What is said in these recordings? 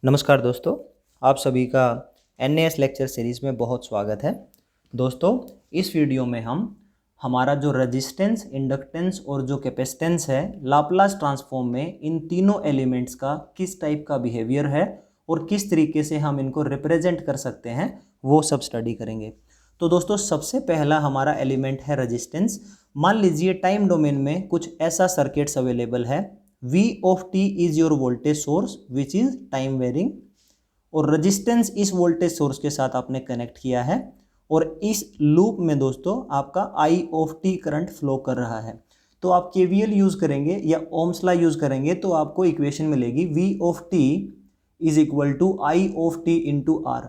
नमस्कार दोस्तों, आप सभी का एनएएस लेक्चर सीरीज़ में बहुत स्वागत है। दोस्तों, इस वीडियो में हम हमारा जो रेजिस्टेंस, इंडक्टेंस और जो कैपेसिटेंस है, लाप्लास ट्रांसफॉर्म में इन तीनों एलिमेंट्स का किस टाइप का बिहेवियर है और किस तरीके से हम इनको रिप्रेजेंट कर सकते हैं, वो सब स्टडी करेंगे। तो दोस्तों, सबसे पहला हमारा एलिमेंट है रेजिस्टेंस। मान लीजिए टाइम डोमेन में कुछ ऐसा सर्किट्स अवेलेबल है। V of t is your voltage source which is time varying और रेजिस्टेंस इस वोल्टेज सोर्स के साथ आपने कनेक्ट किया है और इस लूप में दोस्तों आपका I of t current flow कर रहा है। तो आप KVL यूज़ करेंगे या ओम्स लॉ यूज़ करेंगे तो आपको इक्वेशन मिलेगी V of t is equal to I of t into R।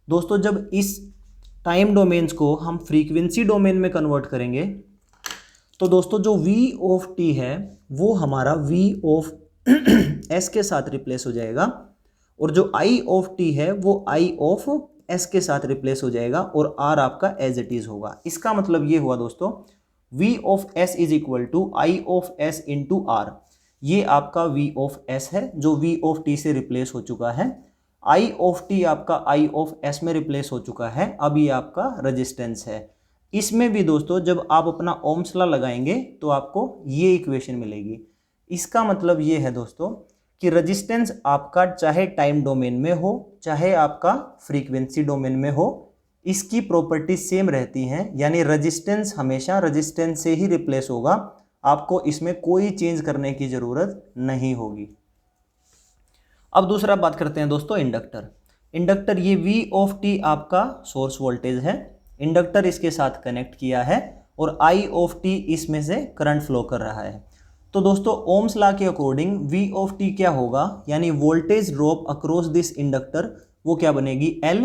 दोस्तों, जब इस टाइम डोमेन्स को हम फ्रीक्वेंसी डोमेन में कन्वर्ट करेंगे तो दोस्तों जो V ऑफ t है वो हमारा V ऑफ S के साथ रिप्लेस हो जाएगा और जो I ऑफ t है वो I ऑफ S के साथ रिप्लेस हो जाएगा और R आपका एज इट इज होगा। इसका मतलब ये हुआ दोस्तों, V of S is equal to I of S into R। ये आपका V ऑफ S है जो V ऑफ t से रिप्लेस हो चुका है। I ऑफ t आपका I ऑफ S में रिप्लेस हो चुका है। अब ये आपका रेजिस्टेंस है। इसमें भी दोस्तों जब आप अपना ओम्स लॉ लगाएंगे तो आपको ये इक्वेशन मिलेगी। इसका मतलब ये है दोस्तों कि रेजिस्टेंस आपका चाहे टाइम डोमेन में हो चाहे आपका फ्रीक्वेंसी डोमेन में हो, इसकी प्रॉपर्टी सेम रहती हैं। यानी रेजिस्टेंस हमेशा रेजिस्टेंस से ही रिप्लेस होगा, आपको इसमें कोई चेंज करने की ज़रूरत नहीं होगी। अब दूसरा बात करते हैं दोस्तों इंडक्टर ये V ऑफ t आपका सोर्स वोल्टेज है। इंडक्टर इसके साथ कनेक्ट किया है और I ऑफ t इसमें से करंट फ्लो कर रहा है। तो दोस्तों ओम्स लॉ के अकॉर्डिंग V ऑफ t क्या होगा, यानी voltage drop across this inductor, वो क्या बनेगी L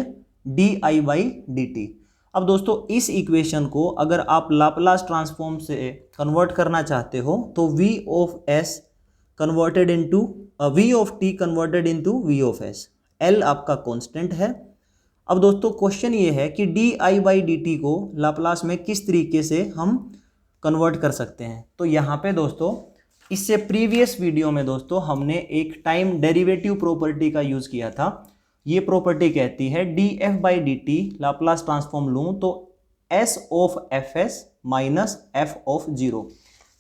di/dt। अब दोस्तों इस इक्वेशन को अगर आप लाप्लास ट्रांसफॉर्म से कन्वर्ट करना चाहते हो तो V of S converted into V of t converted into V of S, L आपका कांस्टेंट है। अब दोस्तों क्वेश्चन ये है कि di/dt को लाप्लास में किस तरीके से हम कन्वर्ट कर सकते हैं। तो यहाँ पे दोस्तों इससे प्रीवियस वीडियो में दोस्तों हमने एक टाइम डेरिवेटिव प्रॉपर्टी का यूज़ किया था। ये प्रॉपर्टी कहती है df/dt लाप्लास ट्रांसफॉर्म लूँ तो s of fs minus f of 0।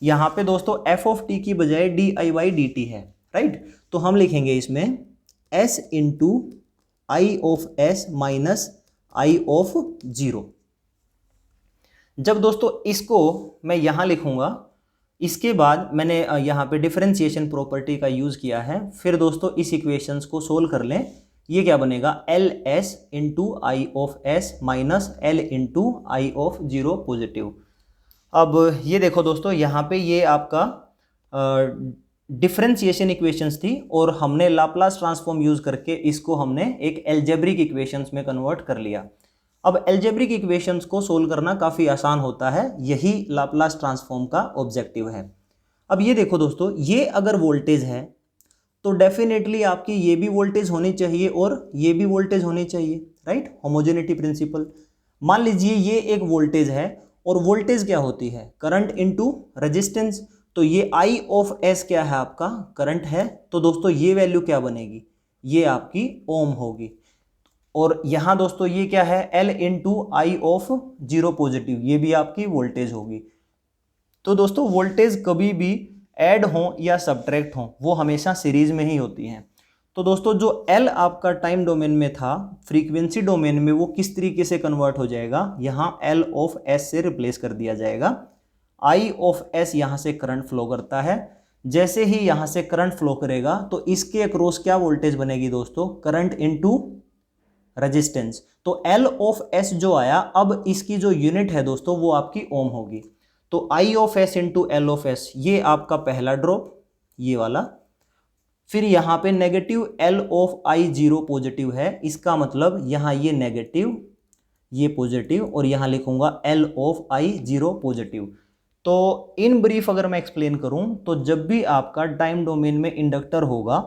यहाँ पे दोस्तों f ऑफ t की बजाय di/dt है, राइट। तो हम लिखेंगे इसमें s into I of S minus I of 0। जब दोस्तों इसको मैं यहाँ लिखूँगा, इसके बाद मैंने यहाँ पे डिफरेंशिएशन प्रॉपर्टी का यूज़ किया है। फिर दोस्तों इस इक्वेशंस को सोल्व कर लें, ये क्या बनेगा LS into I of S minus L into I of 0 positive. अब ये देखो दोस्तों, यहाँ पे ये आपका डिफरेंशिएशन इक्वेशंस थी और हमने लाप्लास ट्रांसफॉर्म यूज़ करके इसको हमने एक एल्जेब्रिक इक्वेशंस में कन्वर्ट कर लिया। अब एल्जेब्रिक इक्वेशंस को सोल्व करना काफ़ी आसान होता है, यही लाप्लास ट्रांसफॉर्म का ऑब्जेक्टिव है। अब ये देखो दोस्तों, ये अगर वोल्टेज है तो डेफिनेटली आपकी ये भी वोल्टेज होनी चाहिए और ये भी वोल्टेज होनी चाहिए, राइट, होमोजेनिटी प्रिंसिपल। मान लीजिए ये एक वोल्टेज है और वोल्टेज क्या होती है, करंट इनटू रेजिस्टेंस। तो ये I ऑफ S क्या है, आपका करंट है। तो दोस्तों ये वैल्यू क्या बनेगी, ये आपकी ओम होगी। और यहाँ दोस्तों ये क्या है, L into I of 0 positive, ये भी आपकी वोल्टेज होगी। तो दोस्तों वोल्टेज कभी भी ऐड हो या सब्ट्रैक्ट हो, वो हमेशा सीरीज में ही होती हैं। तो दोस्तों जो L आपका टाइम डोमेन में था, फ्रीक्वेंसी डोमेन में वो किस तरीके से कन्वर्ट हो जाएगा, यहाँ L ऑफ S से रिप्लेस कर दिया जाएगा। I ऑफ S यहाँ से करंट फ्लो करता है। जैसे ही यहाँ से करंट फ्लो करेगा तो इसके अक्रॉस क्या वोल्टेज बनेगी दोस्तों, करंट इनटू रेजिस्टेंस। तो L ऑफ S जो आया, अब इसकी जो यूनिट है दोस्तों वो आपकी ओम होगी। तो I of S into L of S, ये आपका पहला ड्रॉप, ये वाला। फिर यहाँ पे negative L of I 0 positive है, इसका मतलब यहाँ ये नेगेटिव ये पॉजिटिव और यहाँ लिखूंगा L ऑफ I 0 पॉजिटिव। तो इन ब्रीफ अगर मैं एक्सप्लेन करूं तो जब भी आपका टाइम डोमेन में इंडक्टर होगा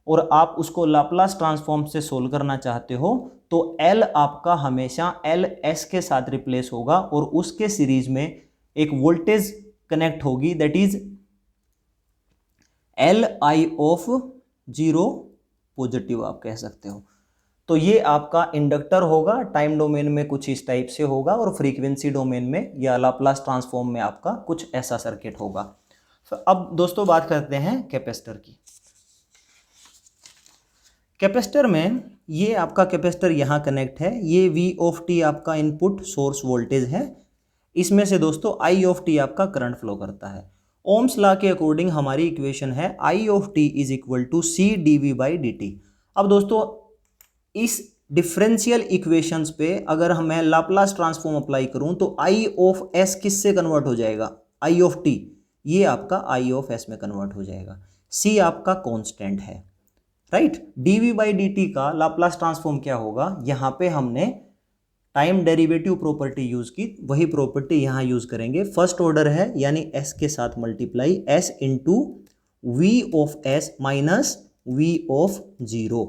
और आप उसको लाप्लास ट्रांसफॉर्म से सोल्व करना चाहते हो तो L आपका हमेशा LS के साथ रिप्लेस होगा और उसके सीरीज में एक वोल्टेज कनेक्ट होगी, that is LI of 0 positive आप कह सकते हो। तो ये आपका इंडक्टर होगा, टाइम डोमेन में कुछ इस टाइप से होगा और फ्रीक्वेंसी डोमेन में या लाप्लास ट्रांसफॉर्म में आपका कुछ ऐसा सर्किट होगा। तो अब दोस्तों बात करते हैं कैपेसिटर की। कैपेसिटर में ये आपका कैपेसिटर यहाँ कनेक्ट है, ये V ऑफ टी आपका इनपुट सोर्स वोल्टेज है, इसमें से दोस्तों I ऑफ टी आपका करंट फ्लो करता है। ओम्स लॉ के अकॉर्डिंग हमारी इक्वेशन है I of T is equal to C dV by dt। अब दोस्तों इस डिफरेंशियल इक्वेशंस पे अगर मैं लाप्लास ट्रांसफॉर्म अप्लाई करूं तो I ऑफ S किससे कन्वर्ट हो जाएगा, I ऑफ टी, ये आपका I ऑफ S में कन्वर्ट हो जाएगा। C आपका कांस्टेंट है, राइट। dV बाई dt का लाप्लास ट्रांसफॉर्म क्या होगा, यहाँ पे हमने टाइम डेरिवेटिव प्रॉपर्टी यूज की, वही प्रॉपर्टी यहाँ यूज करेंगे। फर्स्ट ऑर्डर है यानी S के साथ multiply S into V of S minus V of 0,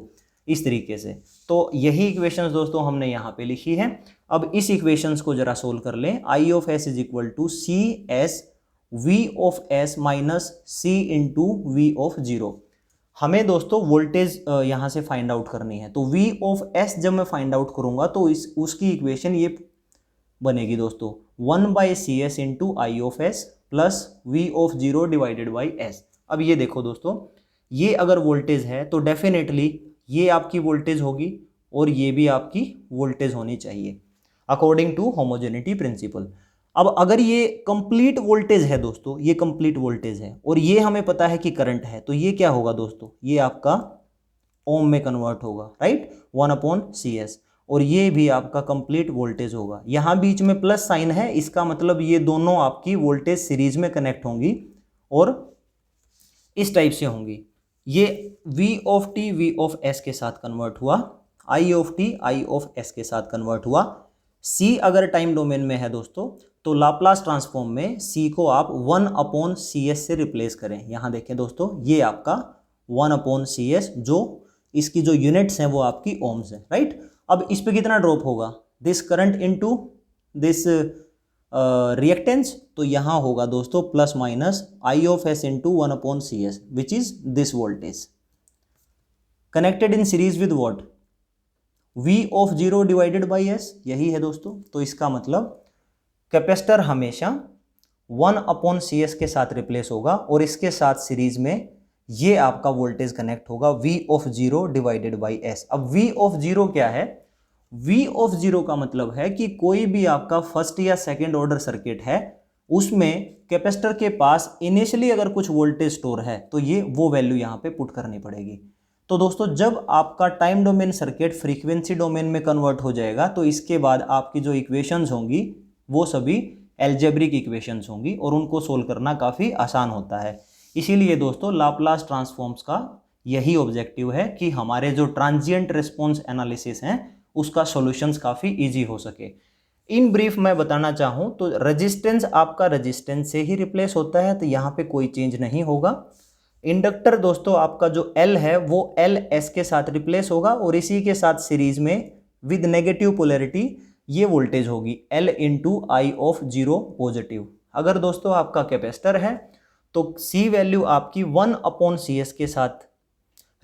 इस तरीके से। तो यही इक्वेशंस दोस्तों हमने यहाँ पे लिखी है। अब इस इक्वेशंस को जरा सोल्व कर लें। I of S is equal to C S V of S minus C into V of 0। हमें दोस्तों वोल्टेज यहाँ से फाइंड आउट करनी है, तो V ऑफ S जब मैं फाइंड आउट करूँगा तो उसकी इक्वेशन ये बनेगी दोस्तों 1 by C S into I of S plus V of 0 divided by S। अब ये देखो दोस्तों, ये अगर वोल्टेज है तो डेफिनेटली ये आपकी वोल्टेज होगी और ये भी आपकी वोल्टेज होनी चाहिए अकॉर्डिंग टू होमोजेनिटी प्रिंसिपल। अब अगर ये कंप्लीट वोल्टेज है दोस्तों, ये कंप्लीट वोल्टेज है और ये हमें पता है कि करंट है, तो ये क्या होगा दोस्तों, ये आपका ओम में कन्वर्ट होगा, राइट, 1/CS। और ये भी आपका कंप्लीट वोल्टेज होगा। यहाँ बीच में प्लस साइन है, इसका मतलब ये दोनों आपकी वोल्टेज सीरीज में कनेक्ट होंगी और इस टाइप से होंगी। ये V of T V of S के साथ कन्वर्ट हुआ, I of T I of S के साथ कन्वर्ट हुआ। C अगर टाइम डोमेन में है दोस्तों तो लाप्लास ट्रांसफॉर्म में C को आप 1/CS से रिप्लेस करें। यहाँ देखें दोस्तों, ये आपका 1/CS, जो इसकी जो यूनिट्स हैं वो आपकी ओम्स है, राइट। अब इस पे कितना ड्रॉप होगा, this current into this reactance, तो यहाँ होगा दोस्तों plus minus I of S into 1/CS which is this voltage connected in series with what, V of 0 divided by S, यही है दोस्तों। तो इसका मतलब कैपेसिटर हमेशा 1/CS के साथ रिप्लेस होगा और इसके साथ सीरीज में ये आपका वोल्टेज कनेक्ट होगा V of 0 divided by S। अब V ऑफ 0 क्या है, V ऑफ 0 का मतलब है कि कोई भी आपका फर्स्ट या सेकेंड ऑर्डर सर्किट है उसमें कैपेसिटर के पास इनिशियली अगर कुछ वोल्टेज स्टोर है तो ये वो वैल्यू यहाँ पे पुट करनी पड़ेगी। तो दोस्तों जब आपका time domain circuit frequency domain में कन्वर्ट हो जाएगा तो इसके बाद आपकी जो इक्वेशंस होंगी वो सभी एल्जेब्रिक इक्वेशंस होंगी और उनको सोल्व करना काफ़ी आसान होता है। इसीलिए दोस्तों लाप्लास ट्रांसफॉर्म्स का यही ऑब्जेक्टिव है कि हमारे जो ट्रांजिएंट रिस्पॉन्स एनालिसिस हैं उसका सॉल्यूशंस काफ़ी इजी हो सके। इन ब्रीफ मैं बताना चाहूँ तो रेजिस्टेंस आपका रेजिस्टेंस से ही रिप्लेस होता है, तो यहाँ पे कोई चेंज नहीं होगा। इंडक्टर दोस्तों आपका जो L है वो LS के साथ रिप्लेस होगा और इसी के साथ सीरीज में विद नेगेटिव पोलैरिटी ये वोल्टेज होगी L into I of 0 positive. अगर दोस्तों आपका कैपेसिटर है तो C वैल्यू आपकी 1/CS के साथ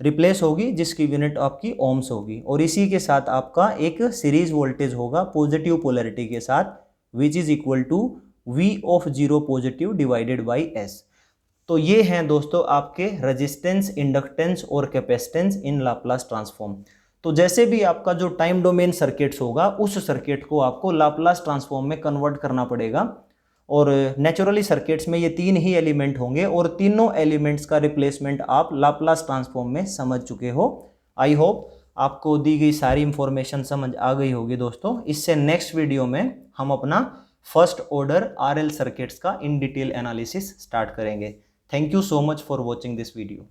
रिप्लेस होगी जिसकी यूनिट आपकी ओम्स होगी और इसी के साथ आपका एक सीरीज वोल्टेज होगा पॉजिटिव पोलैरिटी के साथ which is equal to V of 0 positive divided by S। तो ये हैं दोस्तों आपके रेजिस्टेंस, इंडक्टेंस और कैपेसिटेंस इन लाप्लास ट्रांसफॉर्म। तो जैसे भी आपका जो टाइम डोमेन सर्किट्स होगा उस सर्किट को आपको लाप्लास ट्रांसफॉर्म में कन्वर्ट करना पड़ेगा और नेचुरली सर्किट्स में ये तीन ही एलिमेंट होंगे और तीनों एलिमेंट्स का रिप्लेसमेंट आप लाप्लास ट्रांसफॉर्म में समझ चुके हो। आई होप आपको दी गई सारी इंफॉर्मेशन समझ आ गई होगी दोस्तों। इससे नेक्स्ट वीडियो में हम अपना फर्स्ट ऑर्डर RL सर्किट्स का इन डिटेल एनालिसिस स्टार्ट करेंगे। Thank you so much for watching this video.